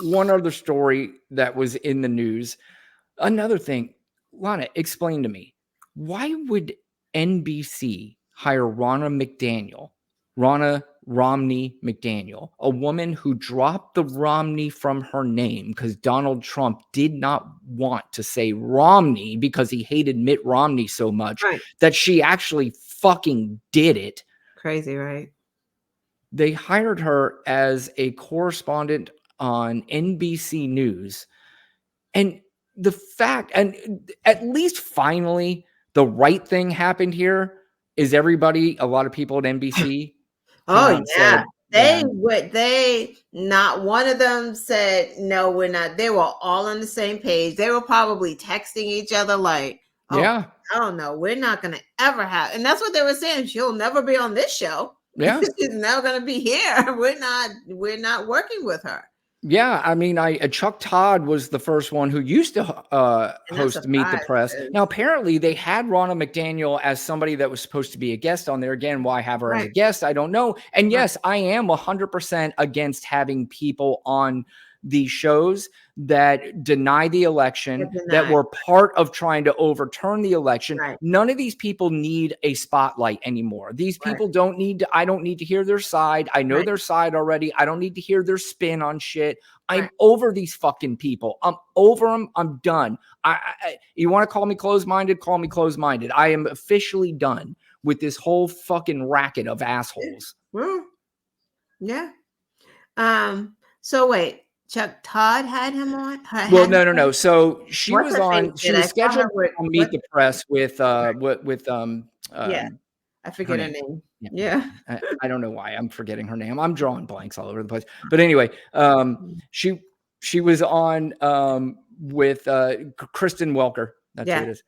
one other story that was in the news. Another thing, Lana, explain to me, why would NBC hire Ronna Romney McDaniel, a woman who dropped the Romney from her name because Donald Trump did not want to say Romney because he hated Mitt Romney so much that she actually fucking did it. Crazy, right? They hired her as a correspondent on NBC News. And the fact, and at least finally, the right thing happened here is a lot of people at NBC. Oh yeah. Not one of them said, no, we're not. They were all on the same page. They were probably texting each other like, oh, yeah, I don't know. We're not going to ever have. And that's what they were saying. She'll never be on this show. Yeah. She's never going to be here. We're not working with her. Yeah, I mean, Chuck Todd was the first one who used to host Meet the Press. Now, apparently, they had Ronna McDaniel as somebody that was supposed to be a guest on there. Again, why have her as a guest? I don't know. And yes, I am 100% against having people on these shows that deny the election, that were part of trying to overturn the election. None of these people need a spotlight anymore. These people don't need to, I don't need to hear their side. I know their side already. I don't need to hear their spin on shit. I'm over these fucking people. I'm over them. I'm done. You want to call me closed-minded? Call me closed-minded. I am officially done with this whole fucking racket of assholes. Yeah. So wait. Chuck Todd had him on? Well, no. So she was scheduled to Meet the Press with yeah, I forget her name. Yeah. I don't know why I'm forgetting her name. I'm drawing blanks all over the place. But anyway, she was on with Kristen Welker. That's who it is.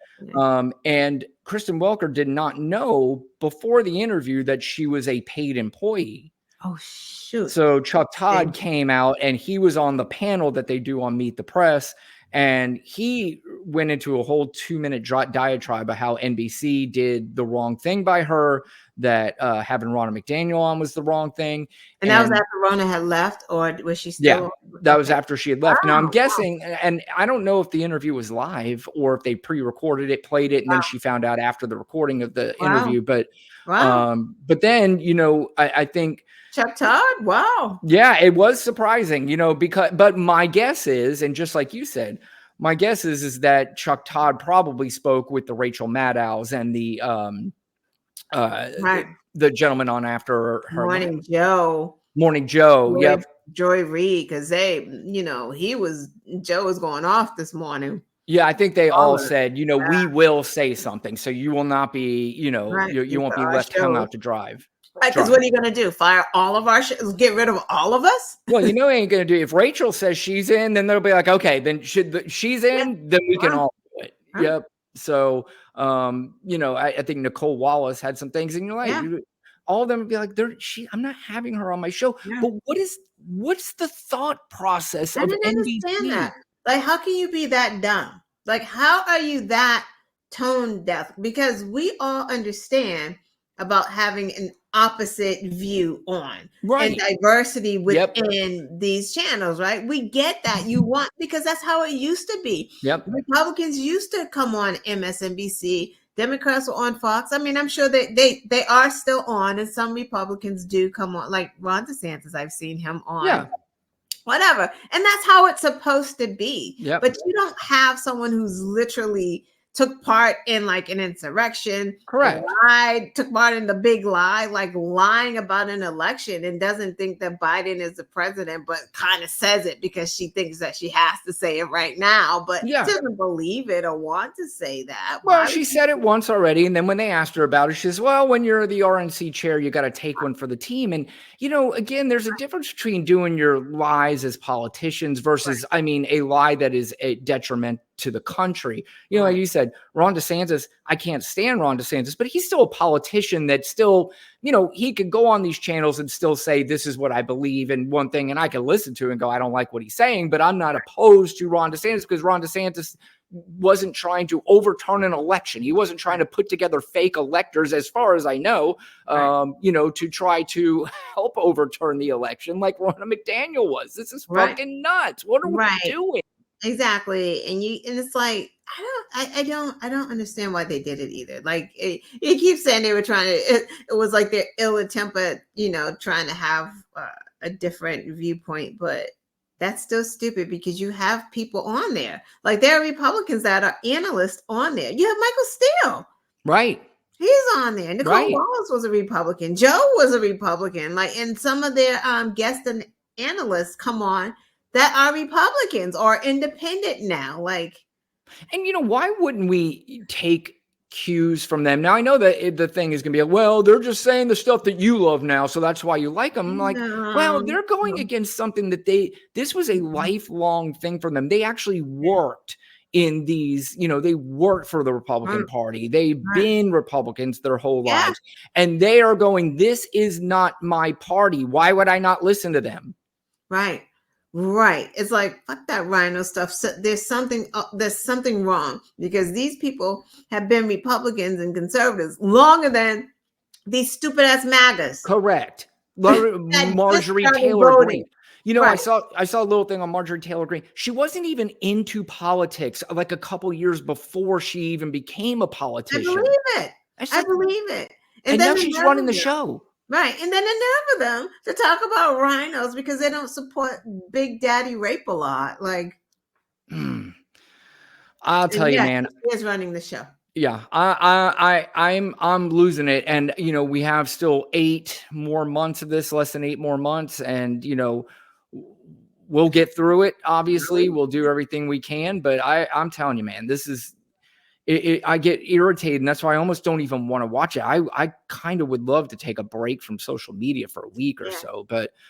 And Kristen Welker did not know before the interview that she was a paid employee. Oh, shoot. So Chuck Todd came out and he was on the panel that they do on Meet the Press. And he went into a whole 2-minute diatribe of how NBC did the wrong thing by her, that having Ronna McDaniel on was the wrong thing. And that was after Ronna had left, or was she still? Yeah, that was after she had left. Now, I'm guessing, and I don't know if the interview was live or if they pre-recorded it, played it, and then she found out after the recording of the interview. But then, I think Chuck Todd, wow. Yeah, it was surprising, but my guess is, and just like you said, my guess is that Chuck Todd probably spoke with the Rachel Maddows and the gentleman on after her. Morning Joe. Yep. Joy Reid, because Joe was going off this morning. Yeah, I think they all said, we will say something, so you will not be, you won't be left hung out to dry. Because what are you going to do? Fire all of our get rid of all of us? Well, ain't going to do. If Rachel says she's in, then they'll be like, okay, then she's in, then we can all do it. Yep. So, I think Nicole Wallace had some things, and all of them would be like, I'm not having her on my show. Yeah. But what's the thought process of NBC? Understand that. Like, how can you be that dumb? Like, how are you that tone deaf? Because we all understand about having an opposite view on and diversity within these channels, right? We get that you want, because that's how it used to be. Yep. Republicans used to come on MSNBC. Democrats were on Fox. I mean, I'm sure they are still on, and some Republicans do come on, like Ron DeSantis. I've seen him on. Yeah. Whatever. And that's how it's supposed to be. Yep. But you don't have someone who's literally took part in like an insurrection, took part in the big lie, like lying about an election, and doesn't think that Biden is the president, but kind of says it because she thinks that she has to say it right now, but doesn't believe it or want to say that. Well, she said it once already, and then when they asked her about it, she says, well, when you're the RNC chair, you got to take one for the team. And, again, there's a difference between doing your lies as politicians versus, a lie that is a detriment to the country. Like you said, Ron DeSantis, I can't stand Ron DeSantis, but he's still a politician that still, he could go on these channels and still say, this is what I believe in one thing. And I can listen to it and go, I don't like what he's saying, but I'm not opposed to Ron DeSantis because Ron DeSantis wasn't trying to overturn an election. He wasn't trying to put together fake electors, as far as I know, you know, to try to help overturn the election like Ronna McDaniel was. This is fucking nuts. What are we doing? Exactly. And it's like, I don't understand why they did it either. Like it keeps saying they were trying to, it was like they're ill-tempered, you know, trying to have a different viewpoint, but that's still stupid because you have people on there. Like there are Republicans that are analysts on there. You have Michael Steele. Right. He's on there. Nicole Wallace was a Republican. Joe was a Republican. Like, and some of their guests and analysts come on that are Republicans or independent now. Like, and you know, why wouldn't we take cues from them? Now I know that the thing is going to be like, well, they're just saying the stuff that you love now, so that's why you like them. I'm like, well, they're going against something that this was a lifelong thing for them. They actually worked in these, you know, they worked for the Republican Party. They've been Republicans their whole lives, and they are going, this is not my party. Why would I not listen to them? Right. It's like, fuck that rhino stuff. So there's something wrong because these people have been Republicans and conservatives longer than these stupid ass MAGAs. Correct. Marjorie Taylor Greene. You know, I saw a little thing on Marjorie Taylor Greene. She wasn't even into politics like a couple years before she even became a politician. I believe it. And now she's running the show. Right. And then enough of them to talk about rhinos because they don't support Big Daddy rape a lot. Like, I'll tell you, man. He is running the show. Yeah, I'm losing it. And, you know, we have still 8 more months of this, less than 8 more months. And, you know, we'll get through it. Obviously, we'll do everything we can. But I'm telling you, man, this is, I get irritated, and that's why I almost don't even want to watch it. I kind of would love to take a break from social media for a week or so, but